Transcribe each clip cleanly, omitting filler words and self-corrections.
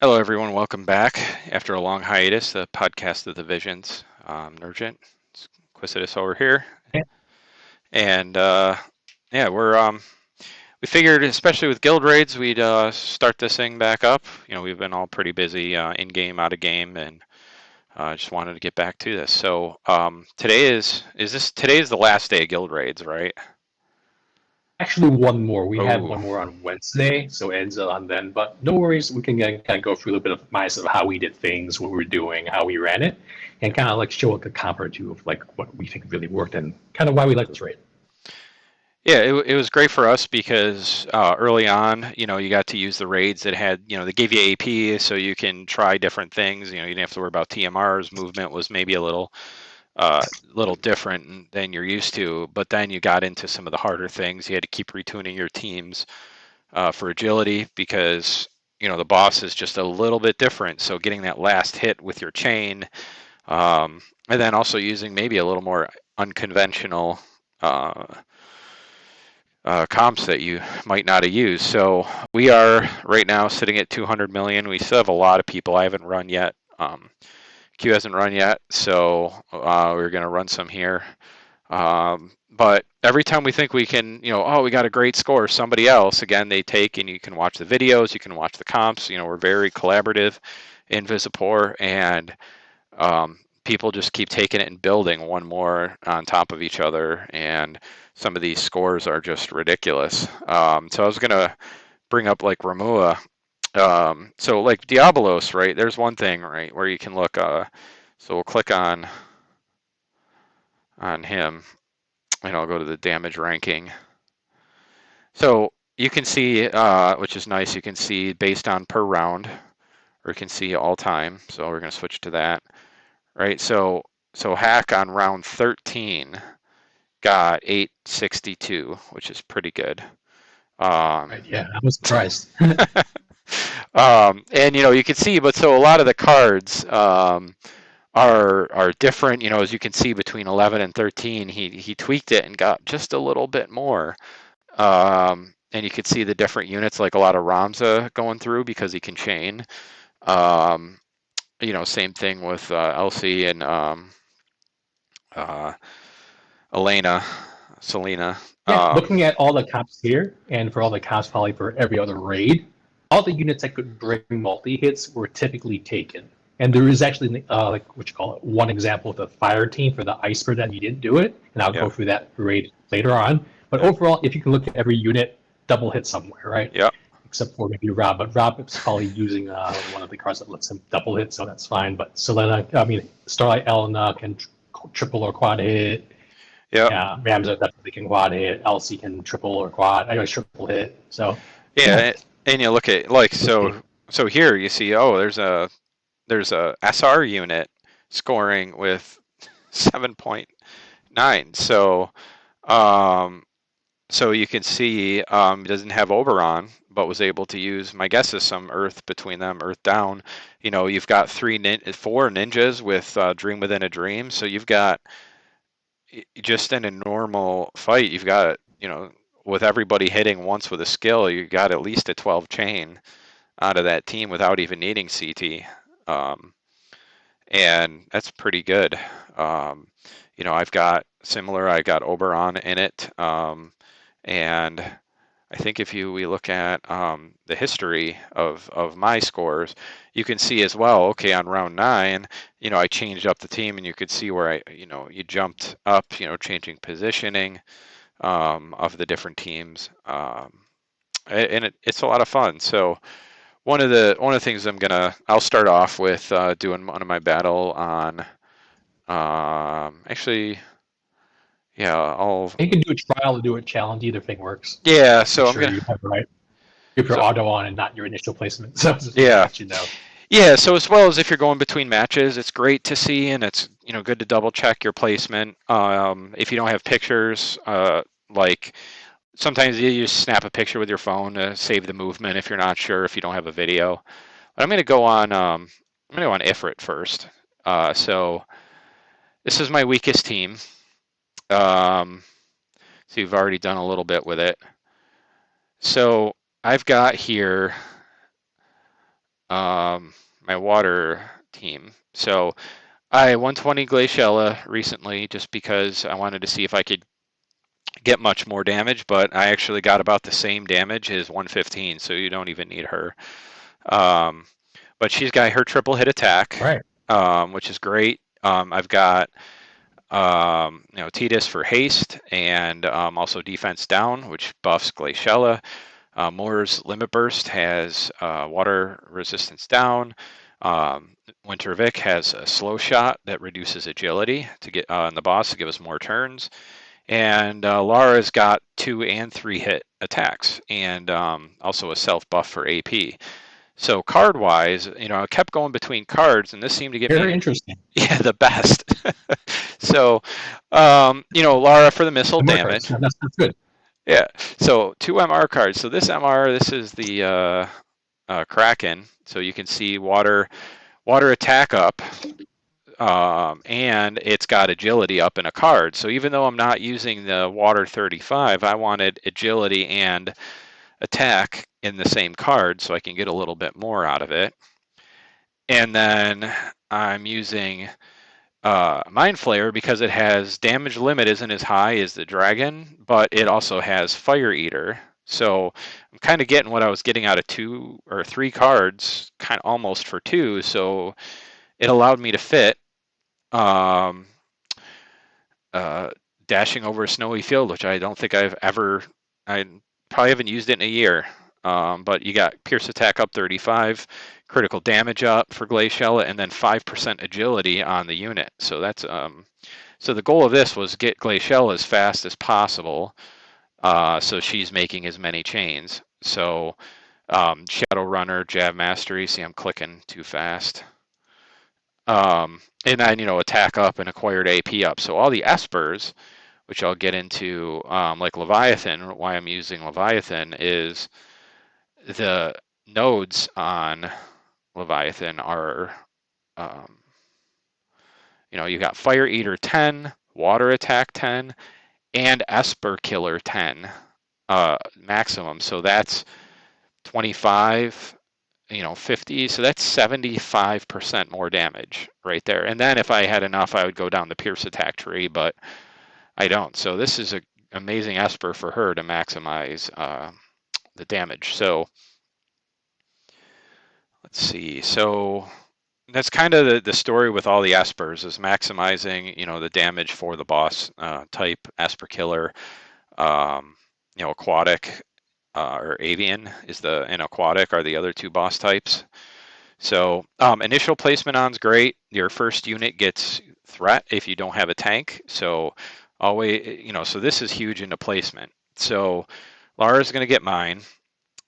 Hello, everyone. Welcome back after a long hiatus, the podcast of the Visions. Nurgent, it's Quisitus over here, Yeah, and yeah, we figured, especially with guild raids, we'd start this thing back up. We've been all pretty busy in game, out of game, and just wanted to get back to this. So today is the last day of guild raids, right? actually, one more. We have Oh, one more on Wednesday, so it ends on then. But no worries, we can kind of go through a little bit of myself, how we did things, what we were doing, how we ran it, and kind of like show like a comp or two of like what we think really worked and kind of why we like this rate. yeah, it was great for us because early on, you got to use the raids that had, they gave you AP so you can try different things. You didn't have to worry about TMRs. Movement was maybe a little different than you're used to. But then you got into some of the harder things. You had to keep retuning your teams for agility because the boss is just a little bit different. So getting that last hit with your chain, and then also using maybe a little more unconventional. Uh, Comps that you might not have used. So we are right now sitting at 200 million. We still have a lot of people. I haven't run yet. Q hasn't run yet, so we're going to run some here. But every time we think we can, oh, we got a great score, somebody else, again, they take and you can watch the videos, you can watch the comps. We're very collaborative in Visipore, and people just keep taking it and building one more on top of each other, and some of these scores are just ridiculous. So I was gonna bring up like Ramua. So like Diabolos, right? There's one thing, right, where you can look. So we'll click on him, and I'll go to the damage ranking. So you can see, which is nice. You can see based on per round, or you can see all time. So we're gonna switch to that, right? So Hack on round 13 got 862, which is pretty good. Um, Right? Yeah, I was surprised. and you can see, but so a lot of the cards are different. As you can see between 11 and 13, he tweaked it and got just a little bit more. And you can see the different units, like a lot of Ramza going through because he can chain. Um, same thing with Elsie and uh, Elena, Selena. Yeah, looking at all the comps here, and for all the comps probably for every other raid, all the units that could bring multi hits were typically taken. And there is actually like what you call it, one example with the fire team for the iceberg that you didn't do it, and I'll Yeah, go through that raid later on. But yeah, overall, if you can look at every unit, double hit somewhere, right? yeah, Except for maybe Rob, but Rob is probably using one of the cards that lets him double hit, so that's fine. But Selena, I mean Starlight Elena can triple or quad hit. yeah, Yeah, Ramsey definitely can quad hit. Elsie can triple or quad. I know triple hit. So yeah, yeah. And you look at like we'll see. so here you see, oh, there's a SR unit scoring with 7.9. Um, so you can see he doesn't have Oberon, but was able to use, my guess is some Earth between them, Earth down. You've got four ninjas with Dream Within a Dream. So you've got, just in a normal fight, you've got, with everybody hitting once with a skill, you got at least a 12 chain out of that team without even needing CT. Um, and that's pretty good. Um, I've got similar. I got Oberon in it, and I think if we look at the history of my scores, you can see as well. Okay, on round 9, I changed up the team, and you could see where you jumped up, changing positioning of the different teams, and it's a lot of fun. So one of the things I'll start off with doing one of my battle on. Actually, yeah, I'll You can do a trial or do a challenge. Either thing works. yeah. Make So I'm sure gonna you have the right. If you're so auto on and not your initial placement, so I just want to yeah. let you know. Yeah, so as well as if you're going between matches, it's great to see, and it's good to double check your placement. If you don't have pictures, like sometimes you just snap a picture with your phone to save the movement if you're not sure if you don't have a video. But I'm gonna go on Ifrit first. So this is my weakest team. Um, so you've already done a little bit with it. So I've got here my water team. So I 120 Glaciella recently just because I wanted to see if I could get much more damage, but I actually got about the same damage as 115, so you don't even need her. Um, but she's got her triple hit attack, Right. which is great. I've got Titus for haste and also defense down, which buffs Glaciella. Moore's Limit Burst has water resistance down. Winter Vic has a slow shot that reduces agility to get on the boss to give us more turns. And Lara's got 2 and 3 hit attacks and also a self buff for AP. So card wise, I kept going between cards, and this seemed to get Very me interesting. yeah the best. So Lara for the missile MR cards. damage. No, that's good. Yeah. So 2 MR cards. So this MR, this is the Kraken. So you can see water attack up, and it's got agility up in a card. So even though I'm not using the water 35, I wanted agility and attack in the same card so I can get a little bit more out of it. And then I'm using Mind Flayer because it has damage limit isn't as high as the dragon, but it also has Fire Eater. So I'm kind of getting what I was getting out of 2 or 3 cards, kind of almost for 2. So it allowed me to fit um, uh, dashing over a snowy field, which I don't think I probably haven't used it in a year. But you got Pierce Attack up 35, critical damage up for Glaciella, and then 5% agility on the unit. So that's so the goal of this was get Glaciella as fast as possible, so she's making as many chains. So Shadow Runner, Jab Mastery. See, I'm clicking too fast. And then attack up and acquired AP up. So all the espers, which I'll get into, like Leviathan. Why I'm using Leviathan is the nodes on Leviathan are, um, you got Fire Eater 10, Water Attack 10, and Esper Killer 10 maximum. So that's 25, 50. So that's 75% more damage right there. And then if I had enough, I would go down the Pierce Attack tree, but I don't. So this is an amazing Esper for her to maximize the damage. So let's see. So that's kind of the story with all the Espers is maximizing, the damage for the boss type Esper killer. Um, aquatic or avian is and aquatic are the other 2 boss types. So initial placement on's great. Your first unit gets threat if you don't have a tank. So always, so this is huge into placement. So Lara's going to get mine.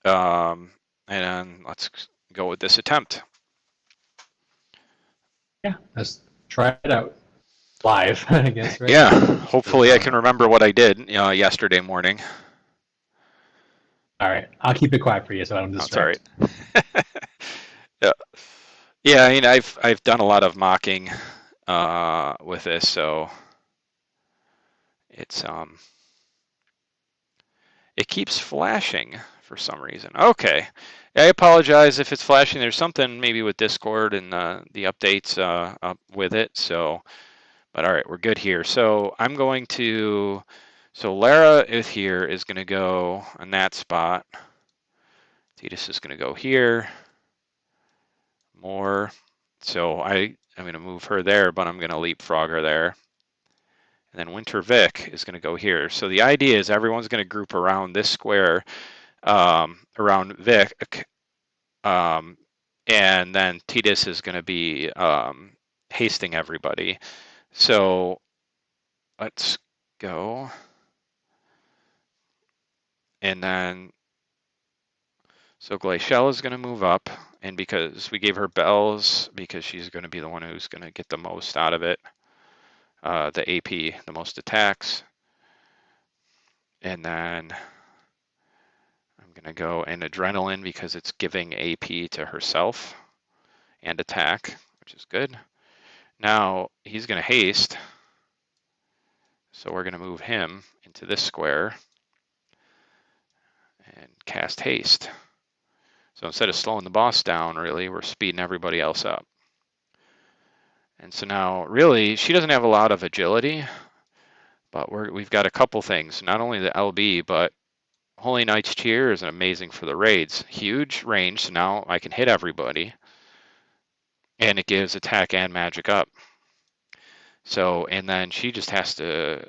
And then let's go with this attempt. Yeah, let's try it out live, I guess, right? Yeah, hopefully I can remember what I did yesterday morning. All right, I'll keep it quiet for you so I don't Oh, it's all right. distract. Yeah, yeah. I've done a lot of mocking with this, so it's it keeps flashing for some reason. Okay, I apologize if it's flashing. There's something maybe with Discord and the updates up with it. So, but all right, we're good here. So I'm going to. So Lara is here is going to go on that spot. Titus is going to go here. More. So I'm going to move her there, but I'm going to leapfrog her there. And then Winter Vic is going to go here. So the idea is everyone's going to group around this square, around Vic, and then Titus is going to be hasting everybody. So let's go. And then, so Glaciella is going to move up, and because we gave her bells, because she's going to be the one who's going to get the most out of it, the AP, the most attacks. And then I'm going to go in Adrenaline because it's giving AP to herself and attack, which is good. Now he's going to haste. So we're going to move him into this square and cast haste. So instead of slowing the boss down, really, we're speeding everybody else up. And so now, really, she doesn't have a lot of agility, but we've got a couple things. Not only the LB, but Holy Knight's Cheer is amazing for the raids. Huge range, so now I can hit everybody, and it gives attack and magic up. So, and then she just has to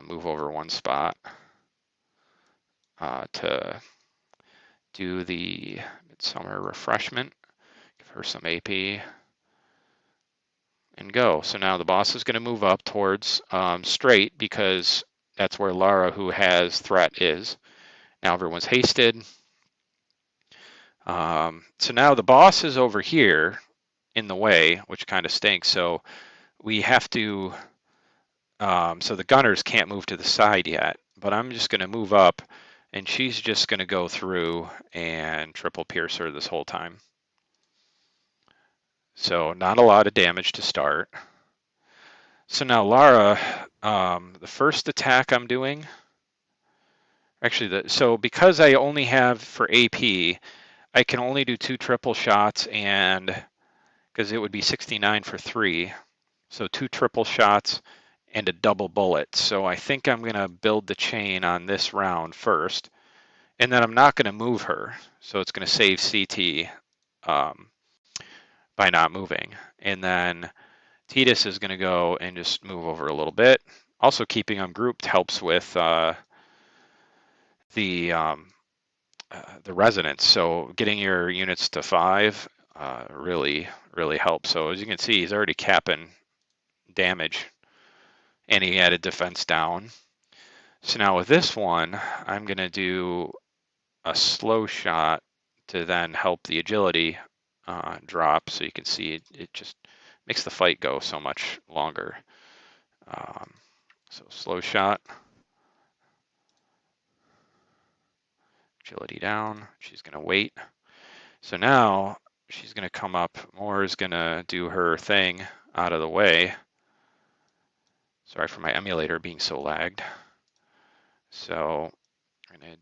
move over one spot to do the Midsummer Refreshment, give her some AP, and go. So now the boss is going to move up towards straight because that's where Lara, who has threat, is. Now everyone's hasted. So now the boss is over here in the way, which kind of stinks. So we have to, so the gunners can't move to the side yet, but I'm just going to move up, and she's just going to go through and triple pierce her this whole time. So not a lot of damage to start. So now Lara, the first attack I'm doing, actually, so because I only have for AP, I can only do 2 triple shots, and because it would be 69 for 3, so 2 triple shots and a double bullet. So I think I'm going to build the chain on this round first, and then I'm not going to move her, so it's going to save CT by not moving. And then Titus is going to go and just move over a little bit. Also, keeping them grouped helps with the resonance. So getting your units to 5 really helps. So as you can see, he's already capping damage, and he added defense down. So now with this one, I'm going to do a slow shot to then help the agility drop. So you can see it just makes the fight go so much longer. So slow shot, agility down. She's going to wait. So now she's going to come up. Moore is going to do her thing out of the way. Sorry for my emulator being so lagged. So I'm going to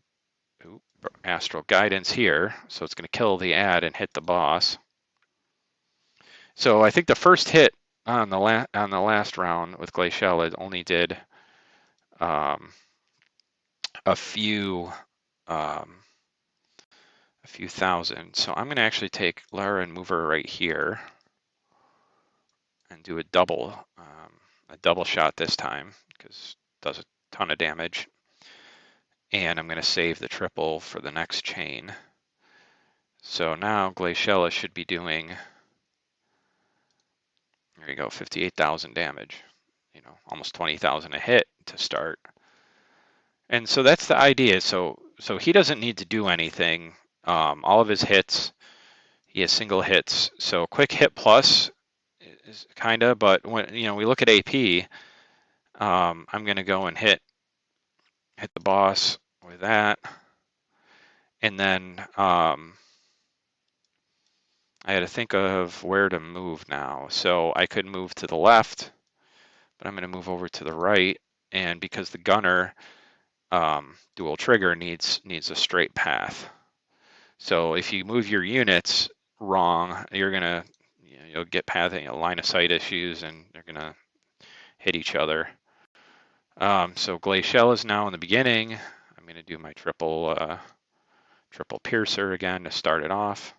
astral guidance here. So it's going to kill the ad and hit the boss. So I think the first hit on the last round with Glacial, it only did a few thousand. So I'm going to actually take Lara and move her right here and do a double shot this time because it does a ton of damage. And I'm going to save the triple for the next chain. So now Glaciella should be doing, there you go, 58,000 damage. You know, almost 20,000 a hit to start. And so that's the idea. So he doesn't need to do anything. All of his hits, he has single hits. So quick hit plus is kind of, but when we look at AP, I'm going to go and hit the boss with that, and then I had to think of where to move now. So I could move to the left, but I'm going to move over to the right, and because the gunner dual trigger needs a straight path. So if you move your units wrong, you'll get pathing, line of sight issues, and they're gonna hit each other. So Glacial is now in the beginning. I'm gonna do my triple piercer again to start it off.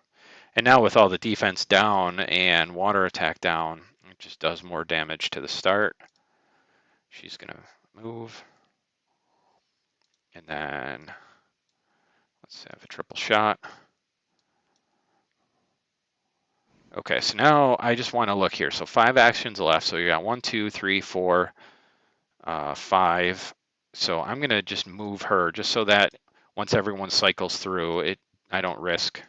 And now with all the defense down and water attack down, it just does more damage to the start. She's gonna move. And then let's have a triple shot. Okay, so now I just want to look here. So 5 actions left. So you got 1, 2, 3, 4, 5. So I'm going to just move her just so that once everyone cycles through, I don't risk.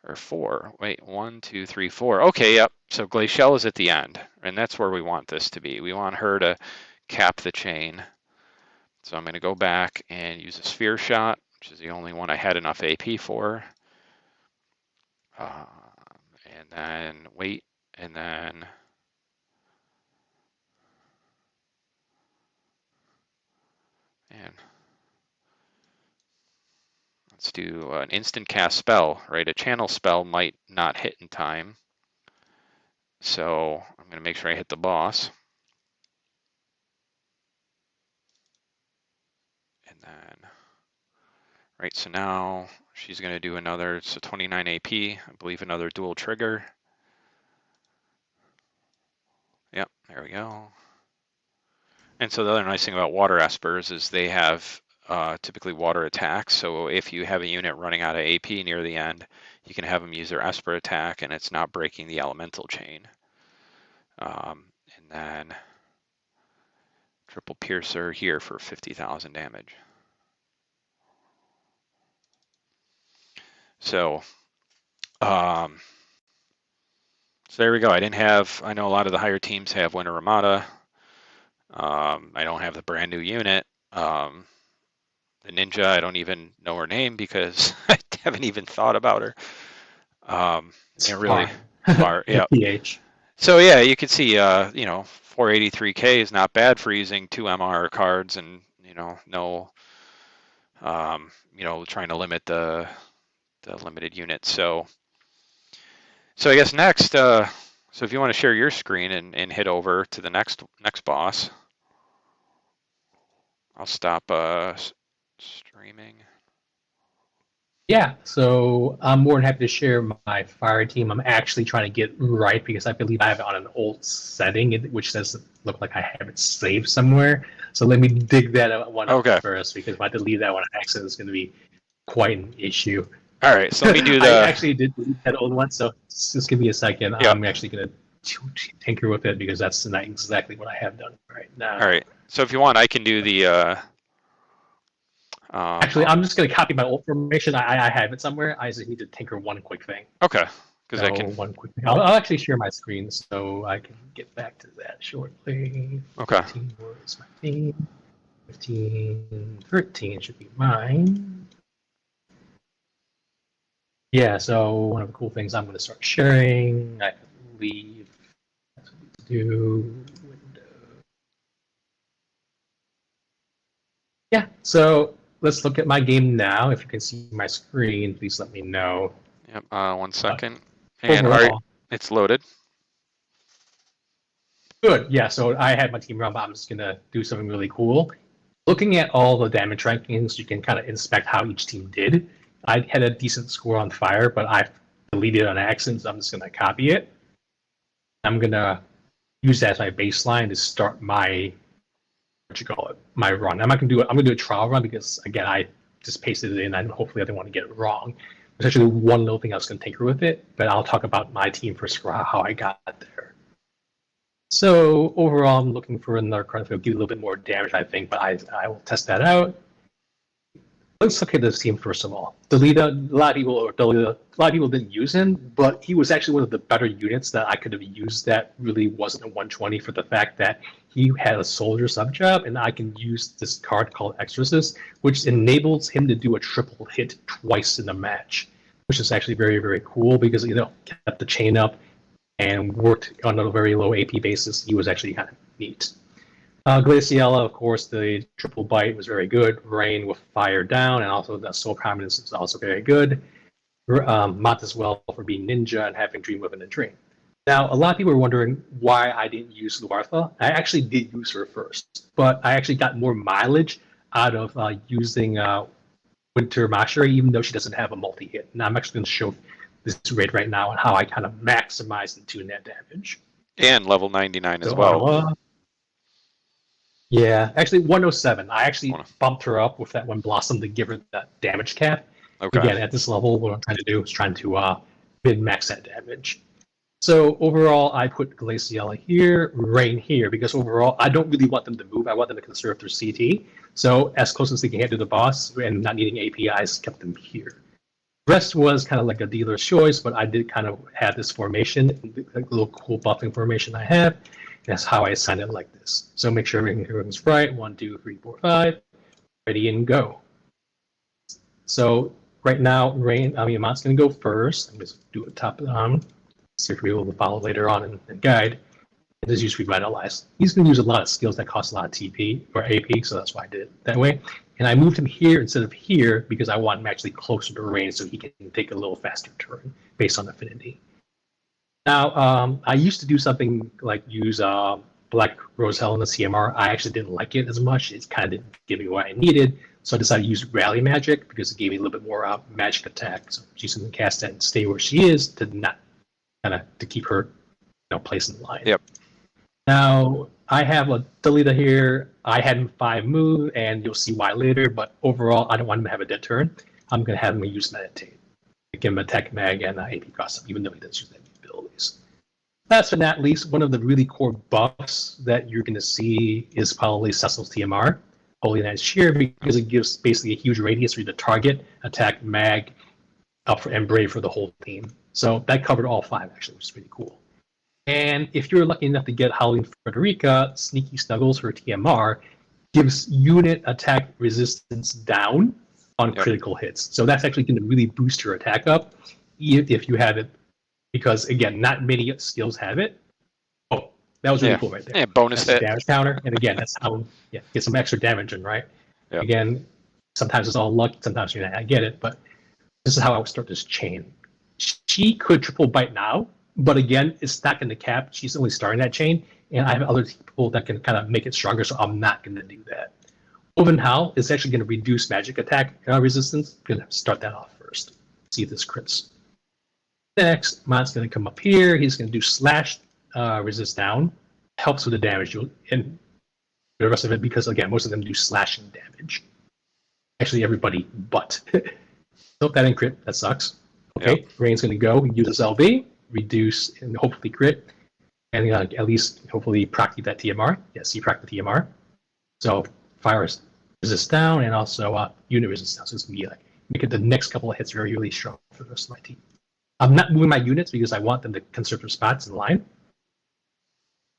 Or 4. Wait, 1, 2, 3, 4. Okay, yep. So Glacial is at the end, and that's where we want this to be. We want her to cap the chain. So I'm going to go back and use a sphere shot, which is the only one I had enough AP for. And then wait, and then Let's do an instant cast spell, right? A channel spell might not hit in time. So I'm going to make sure I hit the boss. And then, right, so now she's going to do another, so 29 AP, I believe another dual trigger. Yep, there we go. And so the other nice thing about water espers is they have typically water attacks. So if you have a unit running out of AP near the end, you can have them use their esper attack and it's not breaking the elemental chain. And then triple piercer here for 50,000 damage. So, so there we go. I know a lot of the higher teams have Winter Ramada. I don't have the brand new unit. The ninja, I don't even know her name because I haven't even thought about her. Really far. Yeah. PH. So yeah, you can see, 483K is not bad for using 2 MR cards and, no, trying to limit the limited units. So I guess next, so if you want to share your screen and hit over to the next boss, I'll stop streaming. Yeah, so I'm more than happy to share my fire team. I'm actually trying to get right because I believe I have it on an old setting, which does look like I have it saved somewhere. So let me dig that one up first because if I delete that one on accident, it's going to be quite an issue. All right, so let me do I actually did delete that old one, so just give me a second. Yep. I'm actually going to tinker with it because that's not exactly what I have done right now. All right, so if you want, I can do the... actually, I'm just going to copy my old formation. I have it somewhere. I just need to tinker one quick thing. Okay. Because I can... One quick thing. I'll actually share my screen so I can get back to that shortly. Okay. 15 was my team. 15, 13 should be mine. Yeah, so one of the cool things I'm going to start sharing, I can leave. That's what we do. Window. Yeah, so let's look at my game now. If you can see my screen, please let me know. Yep, 1 second. And overall, it's loaded. Good, yeah, so I had my team run, but I'm just going to do something really cool. Looking at all the damage rankings, you can kind of inspect how each team did. I had a decent score on fire, but I deleted it on accident, so I'm just going to copy it. I'm going to use that as my baseline to start my, my run. I'm not going to do it. I'm going to do a trial run because, again, I just pasted it in and hopefully I didn't want to get it wrong. There's actually one little thing I was going to tinker with it, but I'll talk about my team first for how I got there. So overall, I'm looking for another card that will give a little bit more damage, I think, but I will test that out. Let's look at this team first of all. Delita, a lot of people didn't use him, but he was actually one of the better units that I could have used that really wasn't a 120 for the fact that he had a soldier sub job, and I can use this card called Exorcist, which enables him to do a triple hit twice in the match, which is actually very, very cool because, kept the chain up and worked on a very low AP basis. He was actually kind of neat. Glaciella, of course, the triple bite was very good. Rain with fire down, and also the soul prominence is also very good. Mott as well for being ninja and having dream within a dream. Now, a lot of people are wondering why I didn't use Luartha. I actually did use her first, but I actually got more mileage out of using Winter Mashari, even though she doesn't have a multi-hit. Now, I'm actually going to show this raid right now and how I kind of maximize the 2 net damage. And level 99 as well. Yeah, actually 107. I actually bumped her up with that one Blossom to give her that damage cap. Okay. Again, at this level, what I'm trying to do is trying to min-max that damage. So overall, I put Glaciella here, Rain here, because overall, I don't really want them to move. I want them to conserve their CT. So as close as they can get to the boss and not needing APIs, kept them here. Rest was kind of like a dealer's choice, but I did kind of have this formation, a little cool buffing formation I have. That's how I assign it like this. So make sure everything's right. 1, 2, 3, 4, 5. Ready and go. So right now, Mott's going to go first. I'm going to do it top down. See if we're able to follow later on in the guide. This is usually revitalized. He's going to use a lot of skills that cost a lot of TP or AP, so that's why I did it that way. And I moved him here instead of here because I want him actually closer to range so he can take a little faster turn based on affinity. Now, I used to do something like use Black Rose Hell in the CMR. I actually didn't like it as much. It kind of didn't give me what I needed. So I decided to use Rally Magic because it gave me a little bit more magic attack. So she's going to cast that and stay where she is to not kind of to keep her place in the line. Yep. Now, I have a Delita here. I had him 5 move, and you'll see why later, but overall, I don't want him to have a dead turn. I'm going to have him use Meditate. Give him attack mag and AP cross up, even though he doesn't use any abilities. Last but not least, one of the really core buffs that you're going to see is probably Cecil's TMR, Holy Knight's Shear, because it gives basically a huge radius for you to target, attack, mag, and brave for the whole team. So that covered all 5, actually, which is pretty cool. And if you're lucky enough to get Howling Frederica, Sneaky Snuggles, her TMR, gives unit attack resistance down on critical hits. So that's actually going to really boost your attack up if you have it. Because, again, not many skills have it. Oh, that was really cool right there. Yeah, bonus hit. Damage counter. And, again, that's how get some extra damage in, right? Yep. Again, sometimes it's all luck. Sometimes you're not going to get it. But this is how I would start this chain. She could triple bite now. But again, it's not going to cap. She's only starting that chain, and I have other people that can kind of make it stronger, so I'm not going to do that. Woven Howl is actually going to reduce magic attack resistance. I'm going to start that off first. See if this crits. Next, Mon's going to come up here. He's going to do slash resist down. Helps with the damage. And the rest of it, because again, most of them do slashing damage. Actually, everybody but. Nope, that didn't crit. That sucks. Okay, yep. Rain's going to go. He uses LV. Reduce and hopefully crit, and at least hopefully proc that TMR. Yes, you proc the TMR. So fire resist down and also unit resist down. So it's gonna be like make it the next couple of hits very, really strong for the rest of my team. I'm not moving my units because I want them to conserve their spots in line.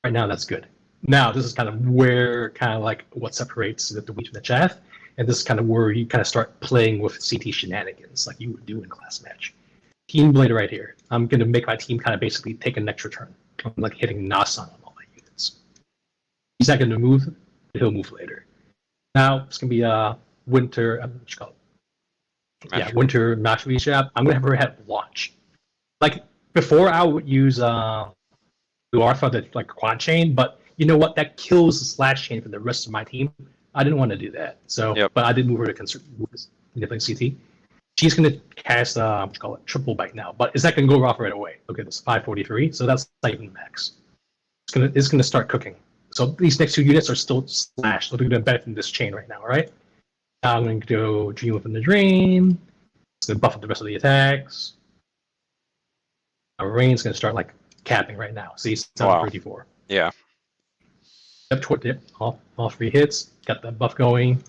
Right now, that's good. Now this is kind of where like what separates the wheat from the chaff, and this is kind of where you kind of start playing with CT shenanigans like you would do in class match. Team Blade right here. I'm going to make my team kind of basically take an extra turn. I'm like hitting Nasan on all my units. He's not going to move, but he'll move later. Now, it's going to be Winter, what you call it? Yeah, Winter Mastery Shop. I'm going to have her have launch. Like, before I would use Luartha, the like quad chain, but you know what? That kills the slash chain for the rest of my team. I didn't want to do that. So, but I did move her to conserve CT. She's going to cast what you call it, triple bite now, but it's not going to go off right away. Look at this, 543. So that's not even max. It's going to start cooking. So these next 2 units are still slashed. So they're going to benefit from this chain right now, all right? Now I'm going to go Dream Within the Dream. It's going to buff up the rest of the attacks. Now Rain's going to start like capping right now. See, it's 34. Yeah. All 3 hits. Got that buff going.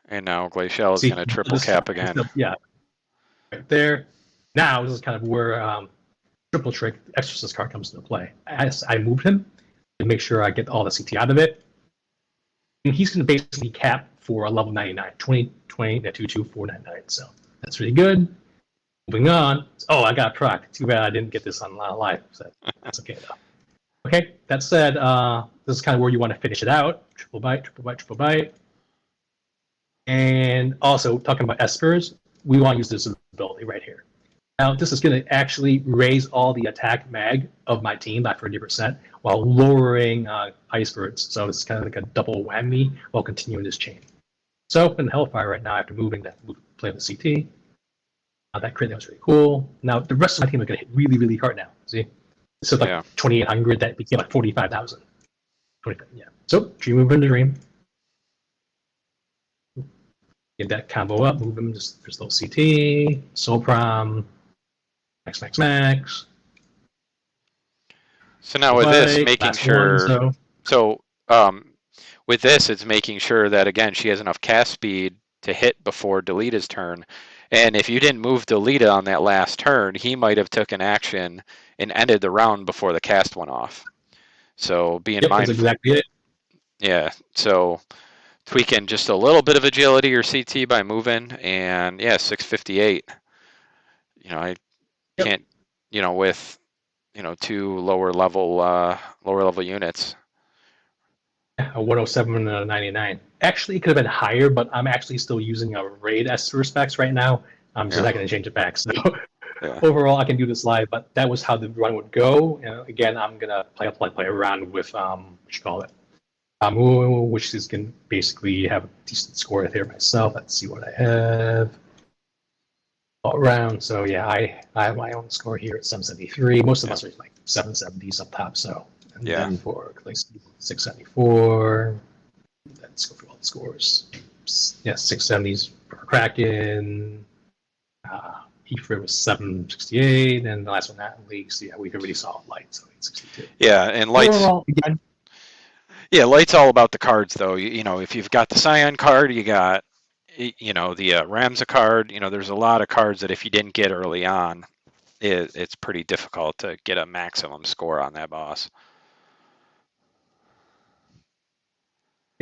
And now Glacial is going to triple cap again. Yeah, right there. Now this is kind of where triple trick Exorcist card comes into play. I moved him to make sure I get all the CT out of it. And he's going to basically cap for a level 99, 20, 20, 22, 499. So that's really good. Moving on. Oh, I got proc. Too bad I didn't get this on live. So that's okay though. Okay, that said, this is kind of where you want to finish it out. Triple bite, triple bite, triple bite. And also, talking about Espers, we want to use this ability right here. Now, this is going to actually raise all the attack mag of my team by 30% while lowering Icebergs. So it's kind of like a double whammy while continuing this chain. So in Hellfire right now, after moving that, play with the CT. That crit, that was really cool. Now, the rest of my team are going to hit really, really hard now. See? So like 2,800, that became like 45,000. Yeah. So, Dream Move into Dream. Get that combo up, move him just little CT, Soul Prom, max. So now with this, making sure. With this, it's making sure that again she has enough cast speed to hit before Delita's turn. And if you didn't move Delita on that last turn, he might have took an action and ended the round before the cast went off. So be in mind. That's exactly it. Yeah. So tweaking just a little bit of agility or CT by moving, and 658. I can't, with two lower level units. A 107 and a 99. Actually, it could have been higher, but I'm actually still using a raid as specs right now. I'm just Yeah, not going to change it back. So yeah, overall, I can do this live, but that was how the run would go. And again, I'm going to play around with, what you call it, which is going to basically have a decent score here myself. Let's see what I have. All around. So yeah, I have my own score here at 773. Most of yeah, us are like 770s up top. So, and yeah. then for 674. Let's go through all the scores. Yeah, 670s for Kraken. Efra was 768, and the last one that leaks. Yeah, we already saw light, so 862. Yeah, and lights. Overall, again, Yeah, light's all about the cards, though. If you've got the Scion card, you got, the Ramza card. There's a lot of cards that if you didn't get early on, it's pretty difficult to get a maximum score on that boss.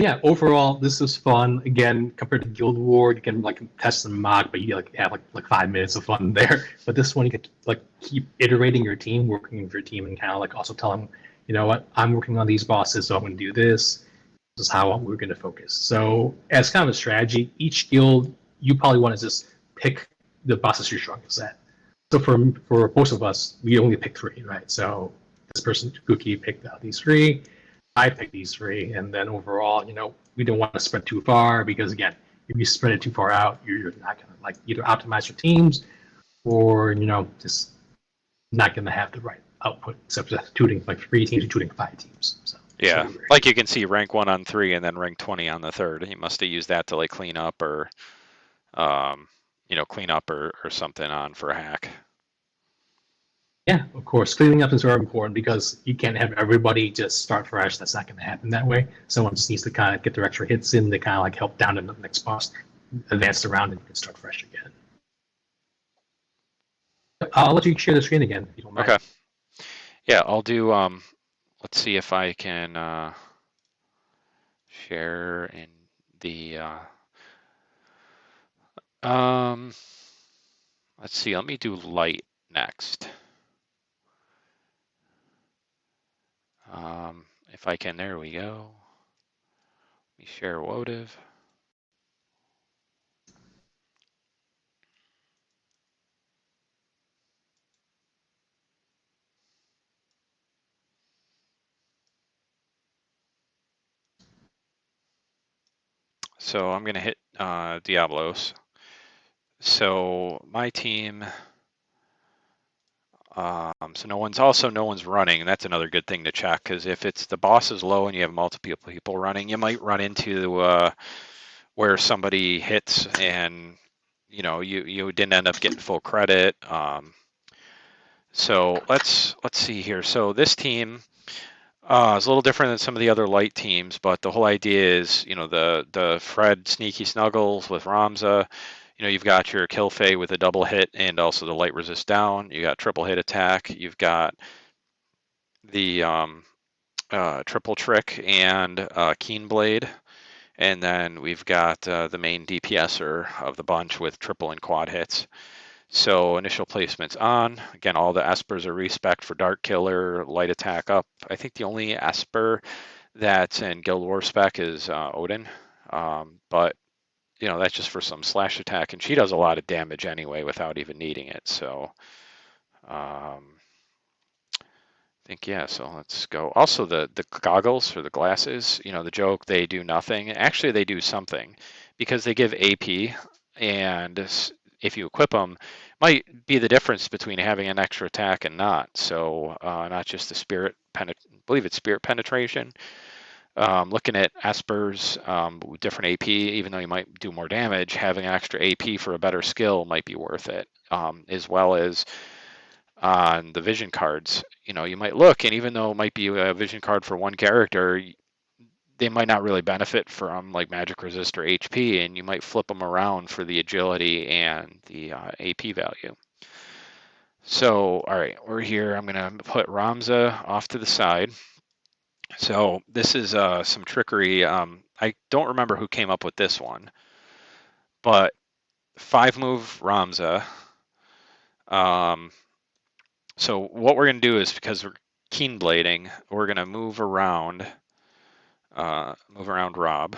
yeah, overall, this is fun. Again, compared to Guild War, you can like test and mock, but you like have like 5 minutes of fun there. But this one, you could like keep iterating your team, working with your team, and kind of like also tell them, you know what, I'm working on these bosses, so I'm going to do this. This is how we're going to focus. So, as kind of a strategy, each guild you probably want to just pick the bosses you're strongest at. So for most of us, we only pick three, right? So this person, Cookie, picked out these three. I picked these three, and then overall, we don't want to spread too far because again, if you spread it too far out, you're not going to like either optimize your teams or just not going to have the right output. Except tutoring like 3 teams, you're tutoring 5 teams. So Yeah, very like you can see rank 1 on 3 and then rank 20 on the third. He must have used that to like clean up or, um, or something on for a hack. yeah, of course, cleaning up is very important because you can't have everybody just start fresh. That's not going to happen that way. Someone just needs to kind of get their extra hits in to kind of like help down to the next boss, advance the round, and you can start fresh again. I'll let you share the screen again if you don't mind. Okay. Yeah, I'll do. Let's see if I can share in the. Um, let's see. Let me do light next. If I can, there we go. Let me share Wotive. So I'm gonna hit Diablos. So my team. So no one's running. That's another good thing to check because if it's the boss is low and you have multiple people running, you might run into where somebody hits and you didn't end up getting full credit. So let's see here. So this team is a little different than some of the other light teams, but the whole idea is the Fred Sneaky Snuggles with Ramza. You've got your kill Fey with a double hit and also the light resist down. You got triple hit attack. You've got the triple trick and keen blade. And then we've got the main DPSer of the bunch with triple and quad hits. So initial placements on. Again, all the Espers are respec for Dark Killer, light attack up. I think the only Esper that's in Guild War spec is Odin. But that's just for some slash attack, and she does a lot of damage anyway without even needing it. So think yeah. So let's go. Also, the goggles or the glasses. The joke they do nothing. Actually, they do something because they give AP, and if you equip them, might be the difference between having an extra attack and not. So not just the spirit I believe it's spirit penetration. Looking at Esper's different AP, even though you might do more damage, having an extra AP for a better skill might be worth it, as well as on the vision cards. You might look, and even though it might be a vision card for one character, they might not really benefit from like magic resist or HP, and you might flip them around for the agility and the AP value. So, all right, we're here. I'm going to put Ramza off to the side. So this is some trickery. I don't remember who came up with this one, but 5-move Ramza. Um, So what we're going to do is, because we're keen blading, we're going to move around Rob.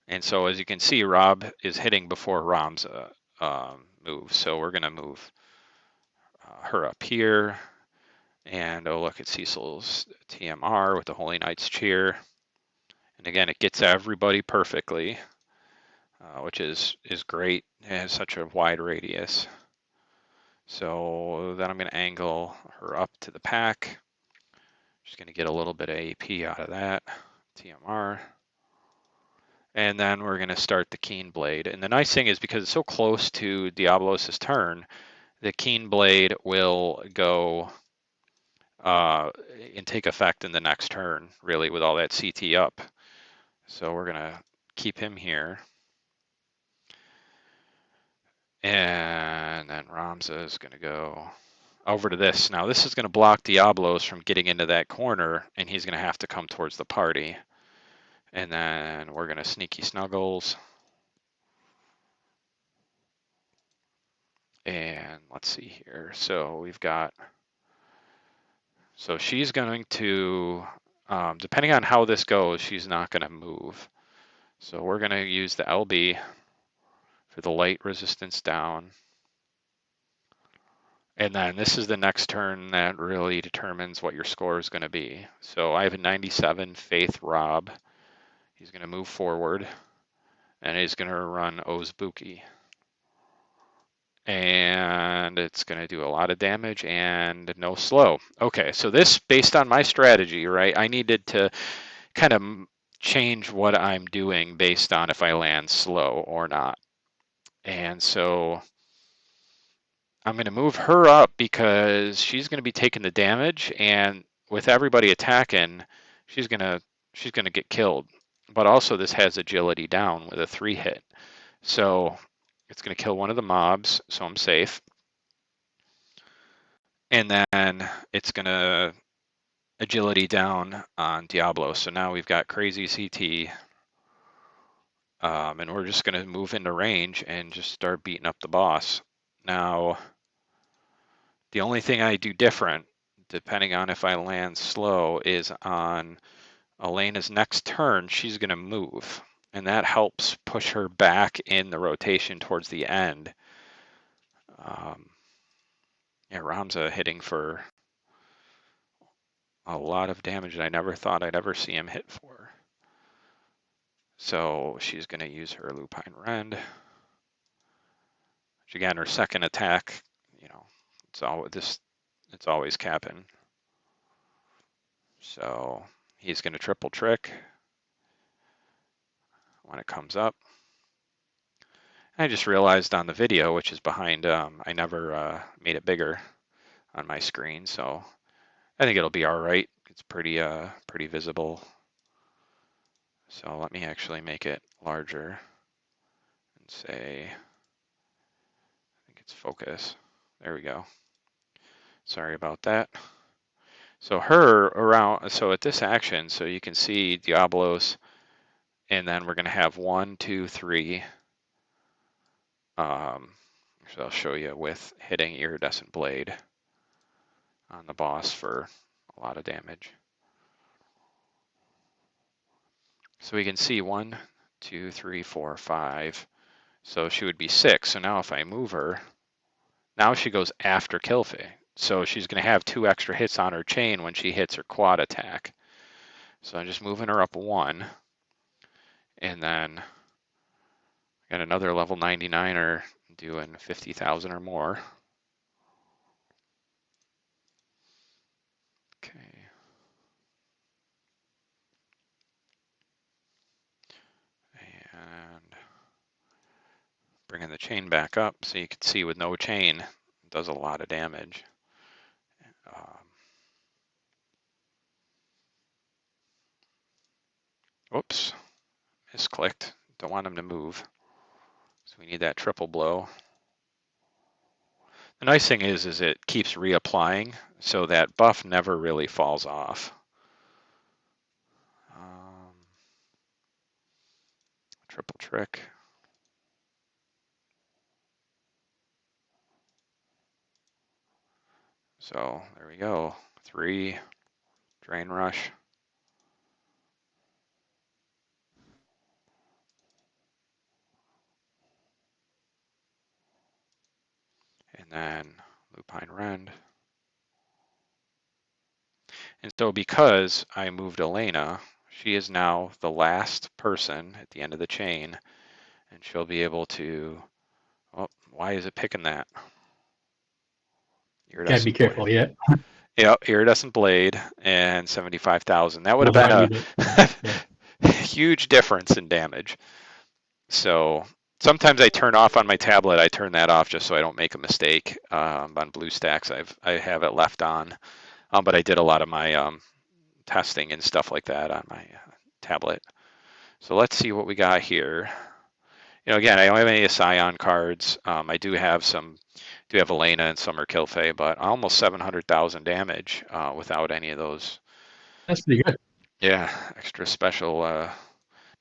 And so as you can see, Rob is hitting before Rom's move. So we're going to move her up here. And oh, look at Cecil's TMR with the Holy Knight's Cheer. And again, it gets everybody perfectly, which is great. It has such a wide radius. So then I'm going to angle her up to the pack. Just going to get a little bit of AP out of that, TMR. And then we're going to start the Keen Blade. And the nice thing is, because it's so close to Diablos' turn, the Keen Blade will go and take effect in the next turn, really, with all that CT up. So we're going to keep him here. And then Ramza is going to go over to this. Now this is going to block Diablos from getting into that corner, and he's going to have to come towards the party. And then we're going to Sneaky Snuggles. And let's see here. So we've got, so she's going to, depending on how this goes, she's not going to move. So we're going to use the LB for the light resistance down. And then this is the next turn that really determines what your score is going to be. So I have a 97 Faith Rob. He's going to move forward, and he's going to run Ozbuki. And it's going to do a lot of damage and no slow. Okay, so this, based on my strategy, right, I needed to kind of change what I'm doing based on if I land slow or not. And so I'm going to move her up because she's going to be taking the damage, and with everybody attacking, she's going to get killed. But also this has agility down with a 3-hit. So it's going to kill one of the mobs, so I'm safe. And then it's going to agility down on Diablo. So now we've got crazy CT. And we're just going to move into range and just start beating up the boss. Now, the only thing I do different, depending on if I land slow, is on Elena's next turn, she's going to move. And that helps push her back in the rotation towards the end. Yeah, Ramza hitting for a lot of damage that I never thought I'd ever see him hit for. So she's going to use her Lupine Rend. Which again, her second attack, you know, it's always capping. So he's going to triple trick when it comes up. I just realized on the video, which is behind, I never made it bigger on my screen, so I think it'll be all right. It's pretty visible. So let me actually make it larger and say, I think it's focus. There we go. Sorry about that. So her around, so at this action, so you can see Diablos, and then we're going to have 1, 2, 3. So I'll show you with hitting Iridescent Blade on the boss for a lot of damage. So we can see 1, 2, 3, 4, 5. So she would be 6. So now if I move her, now she goes after Kilfe. So she's going to have 2 extra hits on her chain when she hits her quad attack. So I'm just moving her up 1. And then got another level 99er doing 50,000 or more. Okay. And bringing the chain back up so you can see with no chain, it does a lot of damage. Whoops, misclicked. Don't want him to move. So we need that triple blow. The nice thing is it keeps reapplying, so that buff never really falls off. Triple trick. So there we go. 3, drain rush. And then lupine rend. And so because I moved Elena, she is now the last person at the end of the chain, and she'll be able to, oh, why is it picking that? Gotta be Iridescent blade. careful, yeah. Yep, iridescent blade and 75,000. That would have Another been round unit. Yeah. a huge difference in damage. So sometimes I turn off on my tablet. I turn that off just so I don't make a mistake. On BlueStacks, I have it left on, but I did a lot of my testing and stuff like that on my tablet. So let's see what we got here. Again, I don't have any Scion cards. I do have Elena and Summer Kilfay, but almost 700,000 damage without any of those. That's pretty good. Yeah, extra special.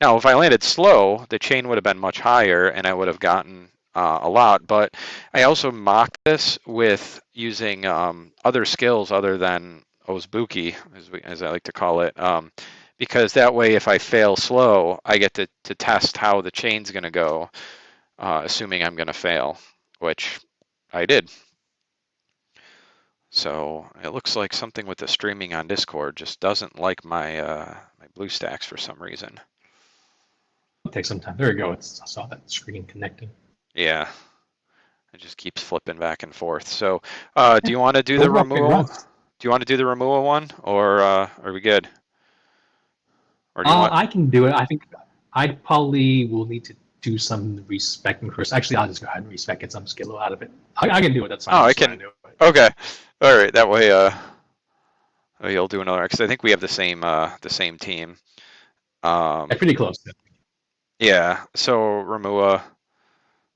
Now, if I landed slow, the chain would have been much higher, and I would have gotten a lot. But I also mock this with using other skills other than Ozbuki, as I like to call it, because that way, if I fail slow, I get to test how the chain's going to go, assuming I'm going to fail, which I did. So it looks like something with the streaming on Discord just doesn't like my BlueStacks for some reason. It'll take some time. There we go. I saw that screen connecting. Yeah, it just keeps flipping back and forth. So do you want to do the Overall, removal? congrats. Do you want to do the removal one, or are we good? Or do you want? I can do it. I think I probably will need to do some respecting first. Actually, I'll just go ahead and respec it. So I'm just get a little out of it. I can do it. That's fine. Oh, I I just want can. to do it. Okay. All right. That way, you'll do another because I think we have the same team. Yeah, pretty close. Yeah. So Remua,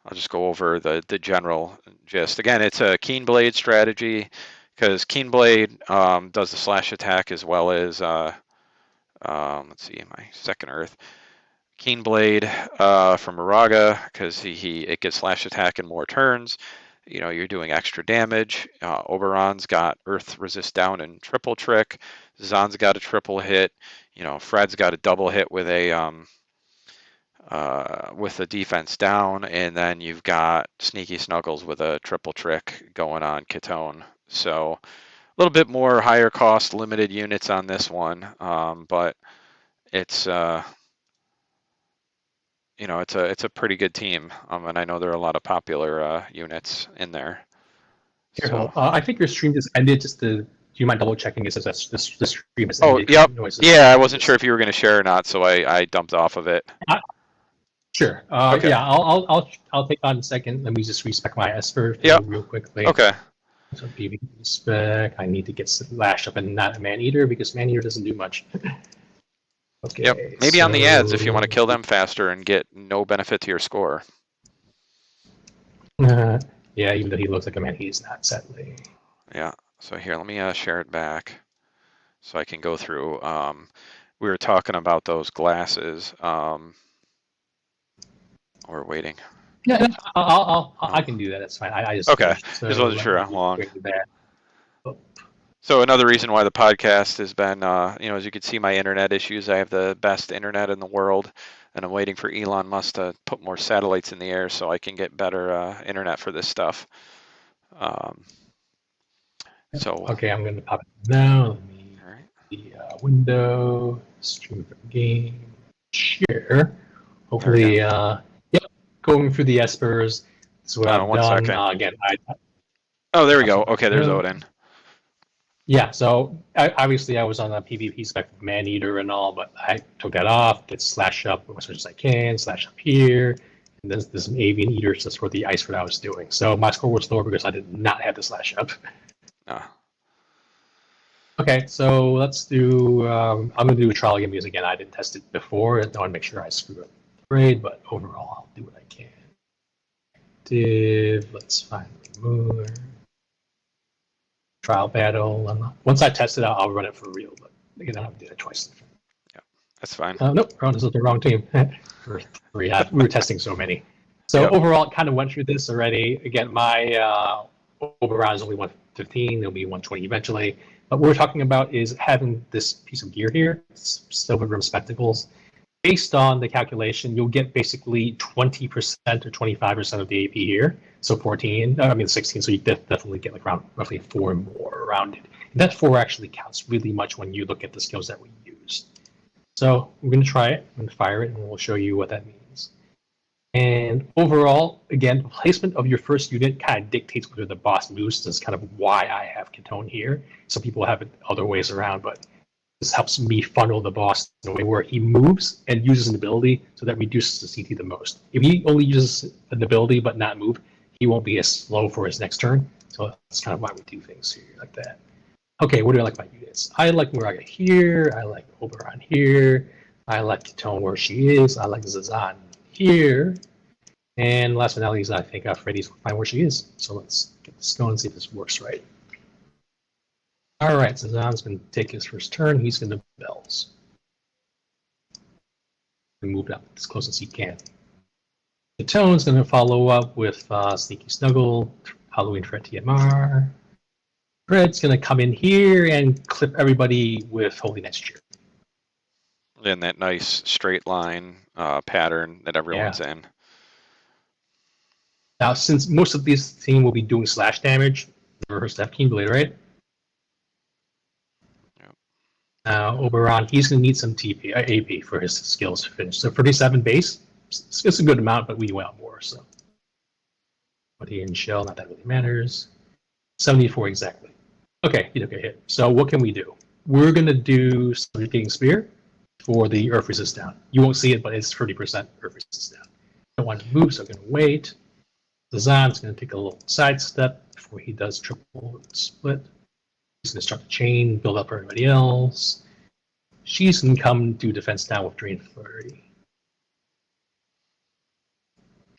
I'll just go over the general gist. Again, it's a Keen Blade strategy because Keen Blade does the slash attack as well as let's see, my second Earth. Keen Blade from Moraga because it gets slash attack in more turns. You're doing extra damage. Oberon's got Earth resist down and triple trick. Zahn's got a triple hit. Fred's got a double hit with the defense down, and then you've got Sneaky Snuggles with a triple trick going on Ketone. So a little bit more higher cost, limited units on this one, but it's it's a pretty good team, and I know there are a lot of popular units in there. So. I think your stream just ended. Do you mind double checking? It says that the stream has Oh, ended. yep. Noises. Yeah, I wasn't sure if you were going to share or not, so I dumped off of it. Sure. Okay. Yeah, I'll take on a second. Let me just respec my Esper real quickly. Okay. So PV spec. I need to get Slash up and not a Man Eater because Man Eater doesn't do much. Okay. Yep. Maybe on the ads if you want to kill them faster and get no benefit to your score. Yeah, even though he looks like a man, he's not, sadly. Yeah. So here, let me share it back so I can go through. We were talking about those glasses. We're waiting. Yeah, I can do that. That's fine. I just okay. Finished, so just wasn't sure how long. So another reason why the podcast has been, as you can see, my internet issues. I have the best internet in the world, and I'm waiting for Elon Musk to put more satellites in the air so I can get better internet for this stuff. Okay, I'm going to pop it now. Let me the window, stream from game, share. Hopefully, yep, going through the Espers. This is what I've done. Again, oh, there we go. Okay, there's Odin. Yeah, so obviously I was on a PvP spec with Man Eater and all, but I took that off, get slash up as much as I can, slash up here, and there's some Avian Eaters just for the ice what I was doing. So my score was lower because I did not have the slash up. Okay, so let's do, I'm going to do a trial again because again, I didn't test it before. I want to make sure I screw up the raid, but overall I'll do what I can. Let's find more. Trial battle. Once I test it out, I'll run it for real. But again, I don't do that twice. Yeah, that's fine. Nope, this is the wrong team. We were testing so many. So overall, it kind of went through this already. Again, my Oberon is only 115, it'll be 120 eventually. But what we're talking about is having this piece of gear here, silver rim spectacles. Based on the calculation, you'll get basically 20% or 25% of the AP here. So 16, so you definitely get like around roughly 4 more around it. And that 4 actually counts really much when you look at the skills that we use. So we're going to try it, I'm going to fire it, and we'll show you what that means. And overall, again, the placement of your first unit kind of dictates whether the boss moves. That's kind of why I have Ketone here. Some people have it other ways around, but this helps me funnel the boss in a way where he moves and uses an ability, so that reduces the CT the most. If he only uses an ability but not move, he won't be as slow for his next turn. So that's kind of why we do things here like that. Okay, what do I like about units? I like Muraga here. I like Oberon here. I like Ketone where she is. I like Zazan here. And last but not least, I think Freddy's fine where she is. So let's get this going and see if this works right. All right, so Zazan's going to take his first turn. He's going to bells. And move up as close as he can. Ketone's going to follow up with Sneaky Snuggle, Halloween Fred TMR. Fred's going to come in here and clip everybody with Holy Night's Cheer. In that nice straight line pattern that everyone's in. Now, since most of this team will be doing slash damage, her Steph King Blade, right? Yep. Now, Oberon, he's going to need some AP for his skills to finish. So 37 base, it's a good amount, but we want more. So, but he in shell, not that really matters. 74 exactly. Okay, he took a hit. So what can we do? We're going to do Subjugating Spear for the Earth Resist down. You won't see it, but it's 30% Earth Resist down. Don't want to move, so I'm going to wait. Zazan's going to take a little sidestep before he does triple split. He's going to start the chain, build up everybody else. She's going to come do defense down with Drain Flurry.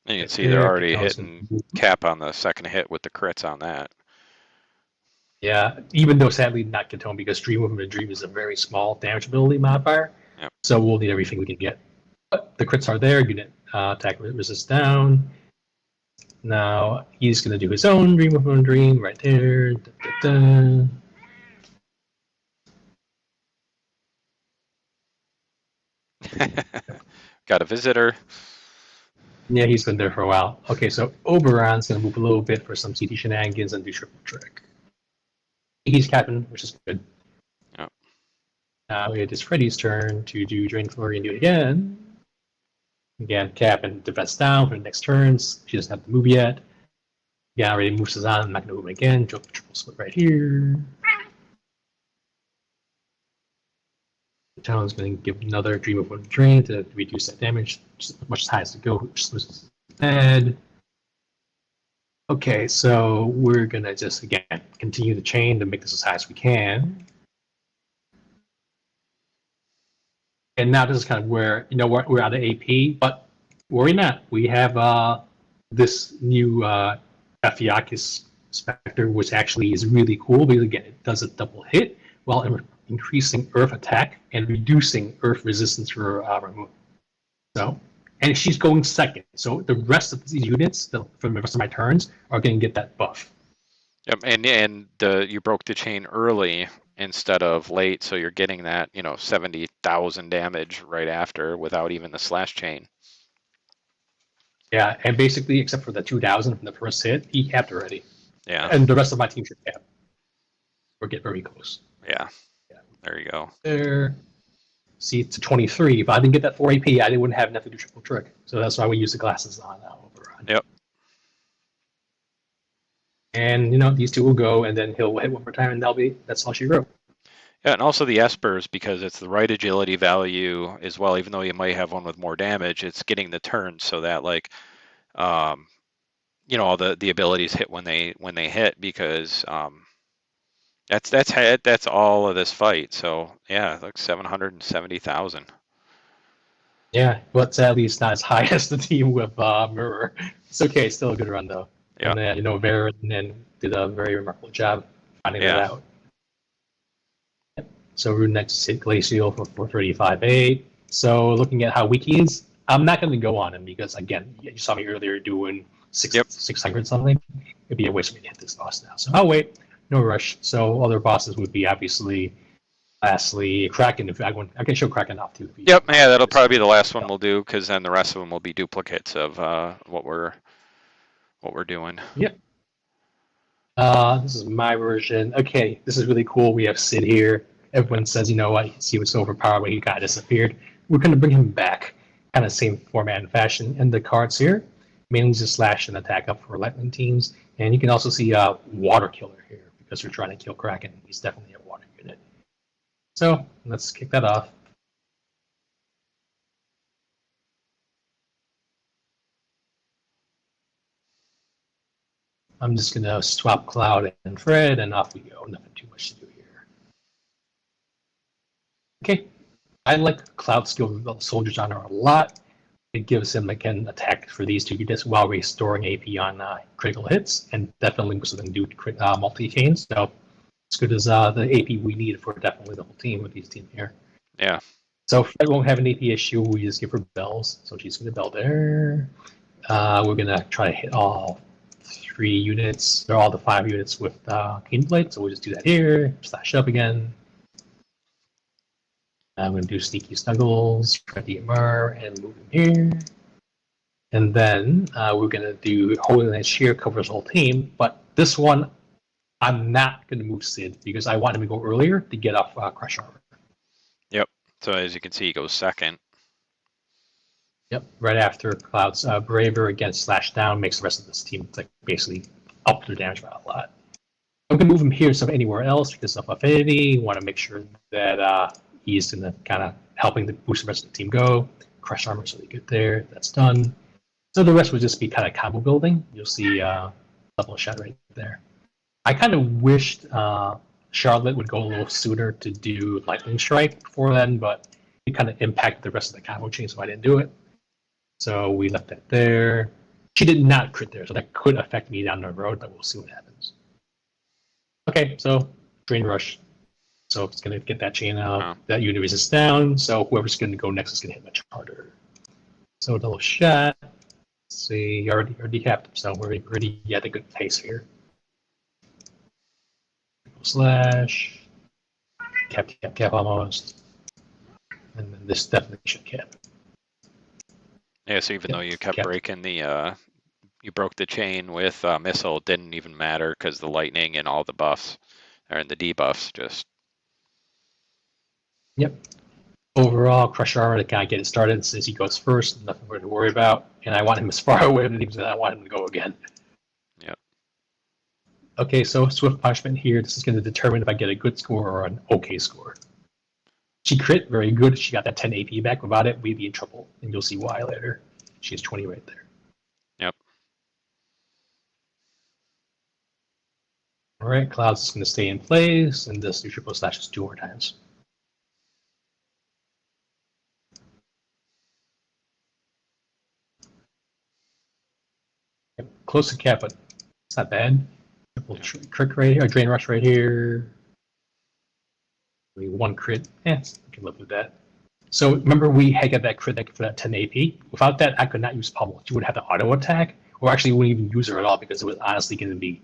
And you can see they're already hitting cap on the second hit with the crits on that. Yeah, even though sadly not Ketone, because Dream Movement and Dream is a very small damage ability modifier. Yep. So we'll need everything we can get. But the crits are there, unit attack resist down. Now he's going to do his own Dream Movement and Dream right there. Da, da, da. Got a visitor. Yeah, he's been there for a while. Okay, so Oberon's going to move a little bit for some CT shenanigans and do triple trick. He's capping, which is good. Yep. Now it is Freddy's turn to do Drain Flurry and do it again. Again, cap and defense down for the next turns. She doesn't have to move yet. Yeah, already moves us on. I'm not going to move again. Triple split right here. Talon's going to give another Dream of One Drain to reduce that damage just as much as high as to go, which loses head. Okay, so we're going to just, again, continue the chain to make this as high as we can. And now this is kind of where, we're out of AP, but worry not. We have this new Ephiakis Spectre, which actually is really cool because, again, it does a double hit while increasing Earth attack and reducing Earth resistance for removal. So, and she's going second. So the rest of these units, for the rest of my turns, are going to get that buff. Yep, and you broke the chain early instead of late, so you're getting that 70,000 damage right after without even the slash chain. Yeah, and basically, except for the 2,000 from the first hit, he capped already. Yeah, and the rest of my team should cap or get very close. Yeah. There you go. There. See, it's a 23. If I didn't get that 4 AP, I wouldn't have enough to do triple trick. So that's why we use the glasses on Oberon. Yep. And, these two will go, and then he'll hit one more time, and that's all she wrote. Yeah, and also the Espers, because it's the right agility value as well, even though you might have one with more damage, it's getting the turn so that, all the abilities hit when they hit, because that's all of this fight. So yeah, like 770,000. Yeah, but sadly it's not as high as the team with Mirror. It's okay, it's still a good run though. Yeah. And then Varen did a very remarkable job finding that out. So we're next hit Glacial for 435.8. So looking at how weak he is, I'm not going to go on him because again, you saw me earlier doing 600 something. It'd be a waste for me to hit this boss now. So I'll wait. no rush. So other bosses would be obviously, lastly, Kraken. If I can show Kraken off too. If you Yep, don't yeah, mind. that'll Just probably be the last one we'll do because then the rest of them will be duplicates of what we're doing. yep. This is my version. Okay, this is really cool. We have Sid here. Everyone says, you know what, he was so overpowered when he kind of disappeared. We're going to bring him back, kind of same format and fashion. And the cards here, mainly just slash and attack up for lightning teams. And you can also see Water Killer here because we're trying to kill Kraken. He's definitely a water unit. So let's kick that off. I'm just going to swap Cloud and Fred, and off we go. Nothing too much to do here. Okay, I like Cloud skill soldiers on her a lot. It gives him again attack for these two units while restoring AP on critical hits, and definitely was something to do with multi chains. So as good as the AP we need for definitely the whole team with these team here. Yeah. So Fred won't have an AP issue. We just give her bells, so she's gonna bell there. We're gonna try to hit all 3 units, or all the 5 units with Keen Blade. So we'll just do that here. Slash up again. I'm going to do Sneaky Snuggles, Freddy Mur, and move him here. And then we're going to do Holy Land Shear covers the whole team. But this one, I'm not going to move Sid because I want him to go earlier to get off Crush Armor. Yep. So as you can see, he goes second. Yep. Right after Cloud's Braver against Slash Down makes the rest of this team like basically up their damage by a lot. I'm going to move him here instead of anywhere else because of Affinity. Want to make sure that he's in the kind of helping to boost the rest of the team go. Crush Armor so they get there. That's done. So the rest would just be kind of combo building. You'll see level shot right there. I kind of wished Charlotte would go a little sooner to do Lightning Strike before then, but it kind of impacted the rest of the combo chain, so I didn't do it. So we left that there. She did not crit there, so that could affect me down the road, but we'll see what happens. Okay, so Drain Rush. So it's going to get that chain out. Oh. That unit resists down, so whoever's going to go next is going to hit much harder. So double shot. Let's see, already capped him, so we're already at a good pace here. Slash. Cap almost. And then this definitely should cap. Yeah, so even though you kept breaking the, you broke the chain with missile, it didn't even matter because the lightning and all the buffs, or the debuffs, just. Yep. Overall, Crush Armor to kind of get it started since he goes first, nothing to worry about. And I want him as far away from the teams as I want him to go again. Yep. Okay, so Swift Punishment here. This is going to determine if I get a good score or an okay score. She crit, very good. She got that 10 AP back. Without it, we'd be in trouble. And you'll see why later. She has 20 right there. Yep. All right, Cloud's going to stay in place, and this triple slashes 2 more times. Yep, close to cap, but it's not bad. Triple crit right here, Drain Rush right here. Maybe 1 crit. Yeah, I can live with that. So remember we had got that crit for that 10 AP? Without that, I could not use Pummel. She would have the auto attack, or actually wouldn't even use her at all because it was honestly going to be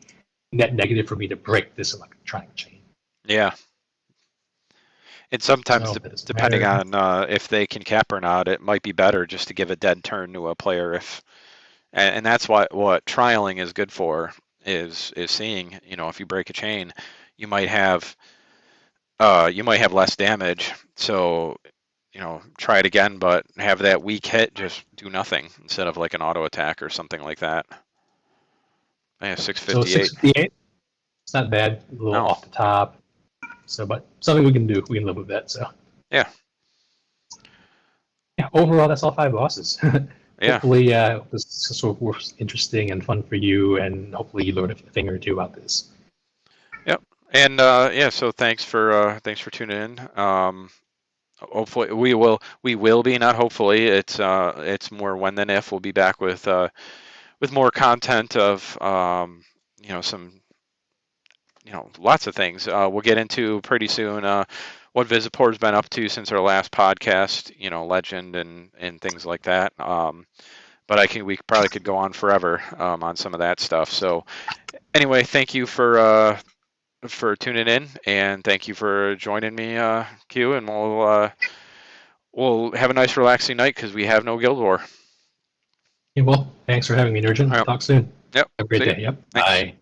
net negative for me to break this electronic chain. Yeah. And sometimes, depending on if they can cap or not, it might be better just to give a dead turn to a player if, and that's what trialing is good for, is seeing, you know, if you break a chain, you might have less damage. So, you know, try it again, but have that weak hit just do nothing instead of like an auto attack or something like that. Yeah, 658. So 658. It's not bad. A little off the top. So, but something we can do. We can live with that. So. Yeah. Yeah. Overall, that's all 5 bosses. Yeah. Hopefully, this sort of was interesting and fun for you, and hopefully you learned a thing or two about this. Yep. And yeah, so thanks for tuning in. Hopefully we will be, not hopefully, it's more when than if. We'll be back with more content of you know, some, you know, lots of things. We'll get into pretty soon what Visipor's been up to since our last podcast, you know, Legend and things like that. But we probably could go on forever on some of that stuff. So anyway, thank you for for tuning in, and thank you for joining me, Q. And we'll have a nice, relaxing night because we have no Guild War. Yeah, well, thanks for having me, Nurjan. Yep. Talk soon. Yep. Have a great See you. day. Yep. Thanks. Bye.